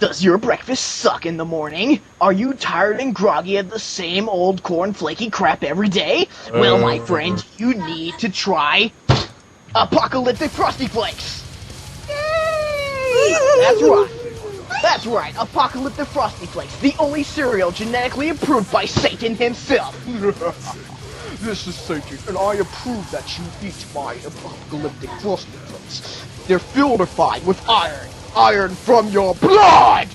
Does your breakfast suck in the morning? Are you tired and groggy of the same old corn-flaky crap every day? Well, my friend, you need to try Apocalyptic Frosty Flakes! Yay! That's right, Apocalyptic Frosty Flakes, the only cereal genetically improved by Satan himself! This is Satan, and I approve that you eat my Apocalyptic Frosty Flakes. They're fortified with iron from your blood!